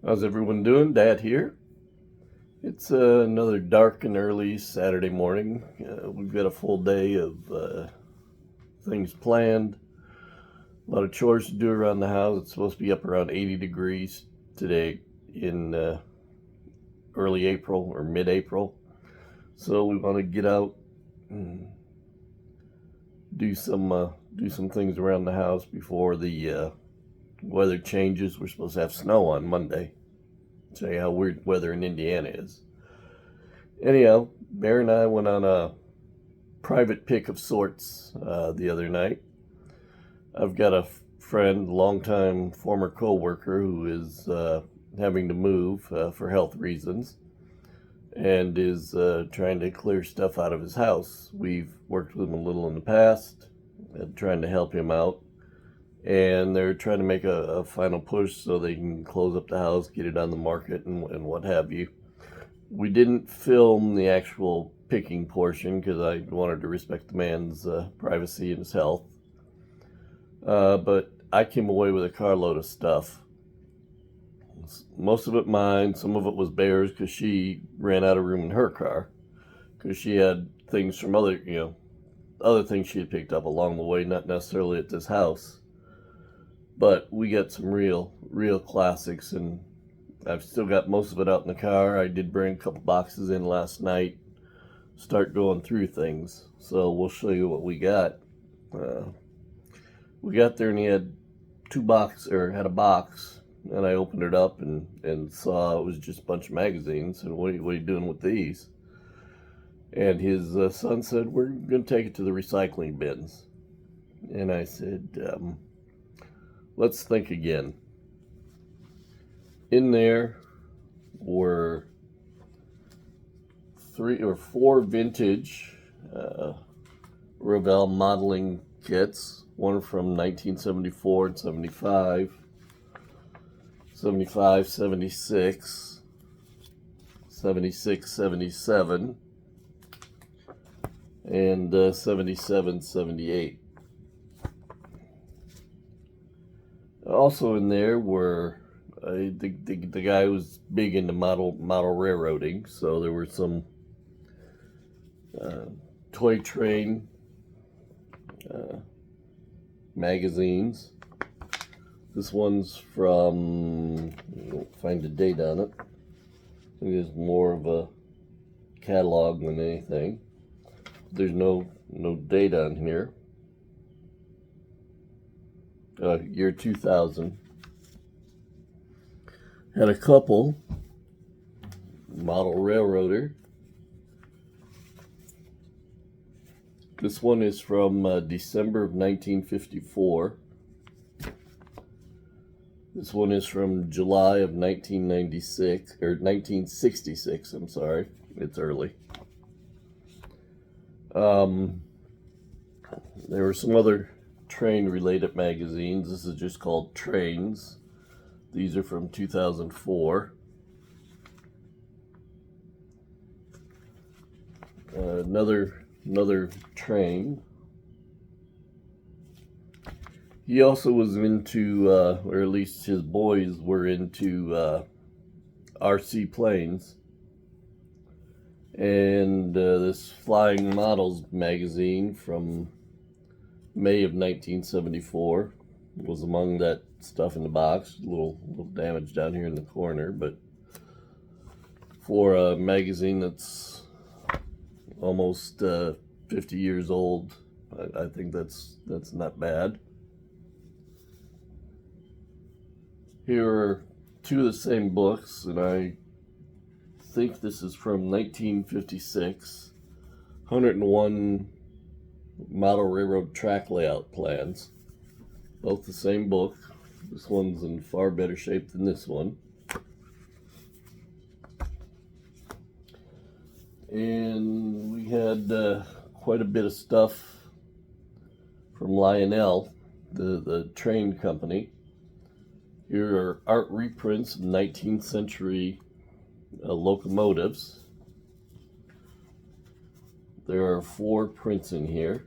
How's everyone doing? Dad here. It's another dark and early Saturday morning. We've got a full day of things planned. A lot of chores to do around the house. It's supposed to be up around 80 degrees today in early April or mid-April. So we want to get out and do some things around the house before the weather changes. We're supposed to have snow on Monday. Tell you how weird weather in Indiana is. Anyhow, Bear and I went on a private pick of sorts the other night. I've got a friend, longtime former co-worker, who is having to move for health reasons and is trying to clear stuff out of his house. We've worked with him a little in the past, trying to help him out, and they're trying to make a final push so they can close up the house, get it on the market, and what have you. We didn't film the actual picking portion because I wanted to respect the man's privacy and his health. But I came away with a carload of stuff. Most of it mine, some of it was Bear's because she ran out of room in her car because she had things from other things she had picked up along the way, not necessarily at this house. But we got some real classics, and I've still got most of it out in the car. I did bring a couple boxes in last night, start going through things. So we'll show you what we got. We got there and he had had a box, and I opened it up and saw it was just a bunch of magazines. And what are you doing with these? And his son said, we're going to take it to the recycling bins. And I said, let's think again. In there were 3 or 4 vintage Revell modeling kits, one from 1974 and 75, 75, 76, 76, 77, and 77, 78. Also in there were the guy was big into model railroading, so there were some toy train magazines. This one's from, I don't find a date on it. I think it's more of a catalog than anything. There's no date on here. Year 2000. Had a couple. Model Railroader. This one is from December of 1954. This one is from July of 1996, or 1966, I'm sorry. It's early. There were some other train-related magazines. This is just called Trains. These are from 2004. Another train. He also was into, or at least his boys were into RC planes. And this Flying Models magazine from May of 1974 was among that stuff in the box. A little damage down here in the corner, but for a magazine that's almost 50 years old, I think that's not bad. Here are 2 of the same books, and I think this is from 1956, 101 model railroad track layout plans. Both the same book. This one's in far better shape than this one. And we had quite a bit of stuff from Lionel, the train company. Here are art reprints of 19th century locomotives. There are 4 prints in here.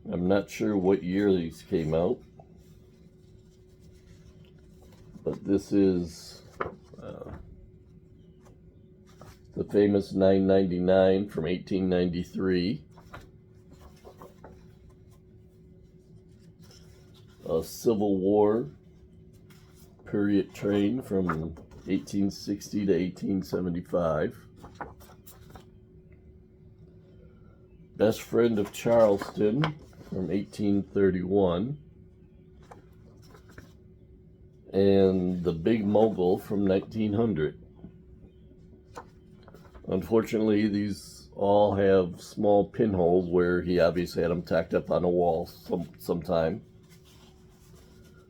I'm not sure what year these came out. This is the famous $9.99 from 1893. A Civil War period train from 1860 to 1875. Best Friend of Charleston from 1831. And The Big Mogul from 1900. Unfortunately, these all have small pinholes where he obviously had them tacked up on a wall sometime.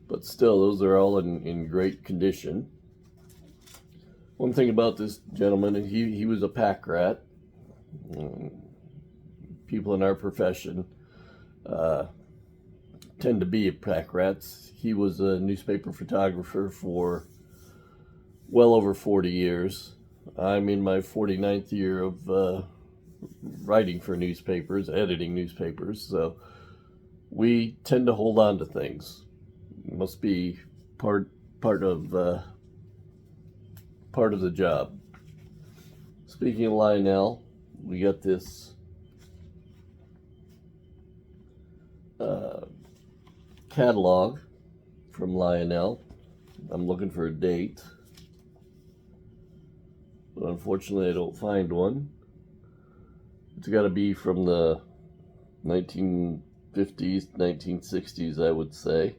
But still, those are all in great condition. One thing about this gentleman, he was a pack rat. People in our profession tend to be pack rats. He was a newspaper photographer for well over 40 years. I'm in my 49th year of writing for newspapers, editing newspapers, so we tend to hold on to things. It must be part of the job. Speaking of Lionel, we got this catalog from Lionel. I'm looking for a date, but unfortunately I don't find one. It's got to be from the 1950s, 1960s, I would say.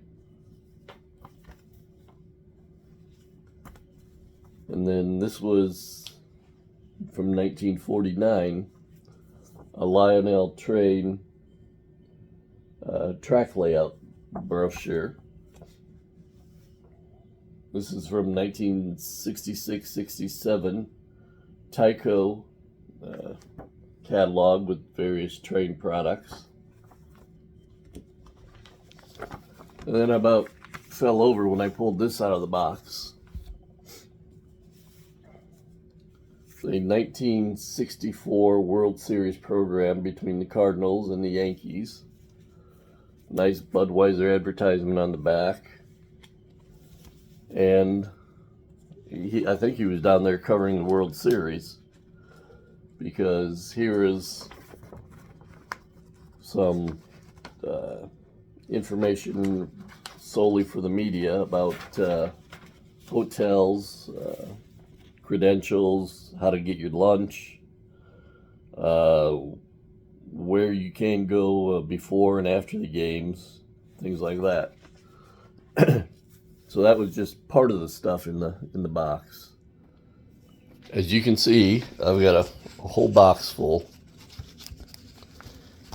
And then this was from 1949, a Lionel train track layout brochure. This is from 1966-67 Tyco catalog with various train products. And then I about fell over when I pulled this out of the box. The 1964 World Series program between the Cardinals and the Yankees. Nice Budweiser advertisement on the back. And I think he was down there covering the World Series, because here is some information solely for the media about hotels, credentials, how to get your lunch, where you can go before and after the games, things like that. So that was just part of the stuff in the box. As you can see, I've got a whole box full,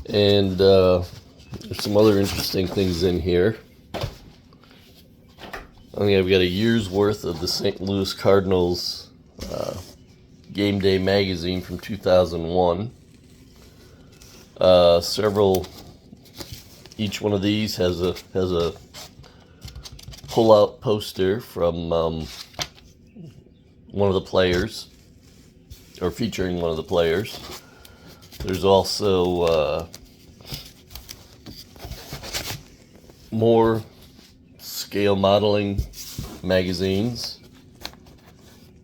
and there's some other interesting things in here. I think I've got a year's worth of the St. Louis Cardinals Game Day magazine from 2001. Several. Each one of these has a pull-out poster from one of the players, or featuring one of the players. There's also more scale modeling magazines.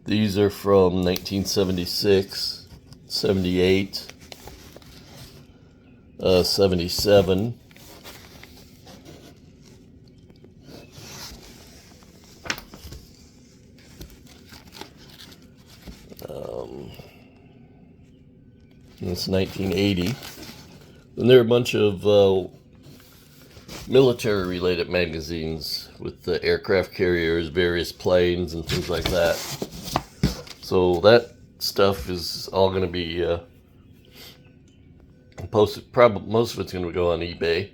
These are from 1976, 78, 77. It's 1980. Then there are a bunch of military-related magazines with the aircraft carriers, various planes, and things like that. So that stuff is all going to be posted. Probably most of it's going to go on eBay.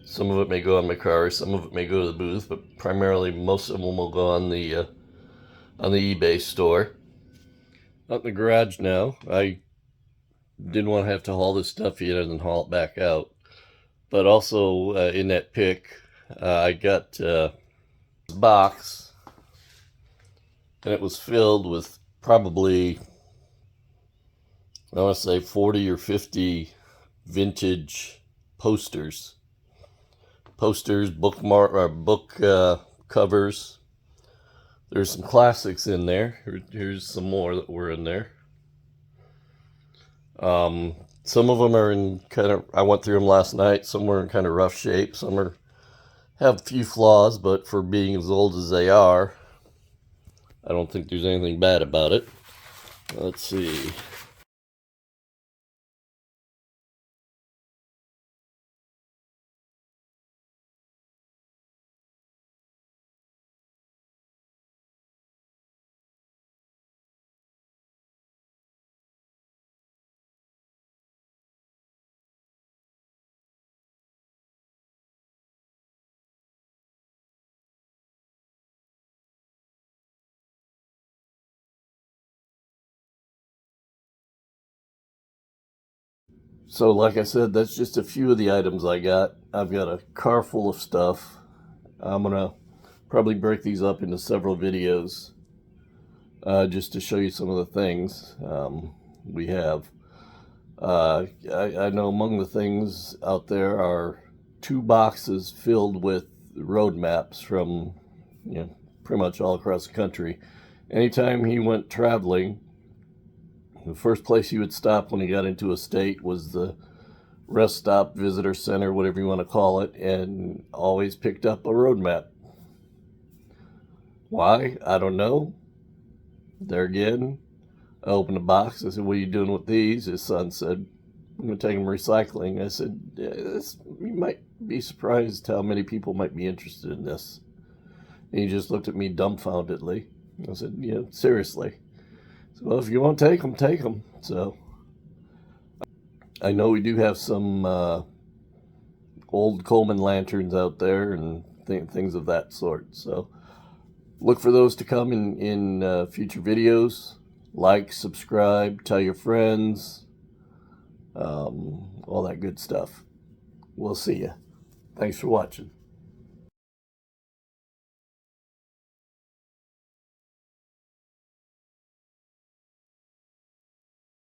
Some of it may go on my car. Some of it may go to the booth, but primarily most of them will go on the eBay store. Out in the garage now. I didn't want to have to haul this stuff in and then haul it back out. But also in that pic, I got this box, and it was filled with probably, I want to say 40 or 50 vintage posters. Book covers There's some classics in there. Here's some more that were in there. Some of them are in kind of, I went through them last night. Some were in kind of rough shape. Some have a few flaws, but for being as old as they are, I don't think there's anything bad about it. Let's see. So, like I said, that's just a few of the items I got. I've got a car full of stuff. I'm gonna probably break these up into several videos, just to show you some of the things we have. I know among the things out there are 2 boxes filled with road maps from, pretty much all across the country. Anytime he went traveling, the first place he would stop when he got into a state was the rest stop, visitor center, whatever you want to call it, and always picked up a road map. Why? I don't know. There again, I opened a box. I said, "What are you doing with these?" His son said, "I'm going to take them recycling." I said, "You might be surprised how many people might be interested in this." And he just looked at me dumbfoundedly. I said, seriously. So, well, if you want to take them, take them. So I know we do have some old Coleman lanterns out there and things of that sort. So look for those to come in future videos. Like, subscribe, tell your friends, all that good stuff. We'll see you. Thanks for watching.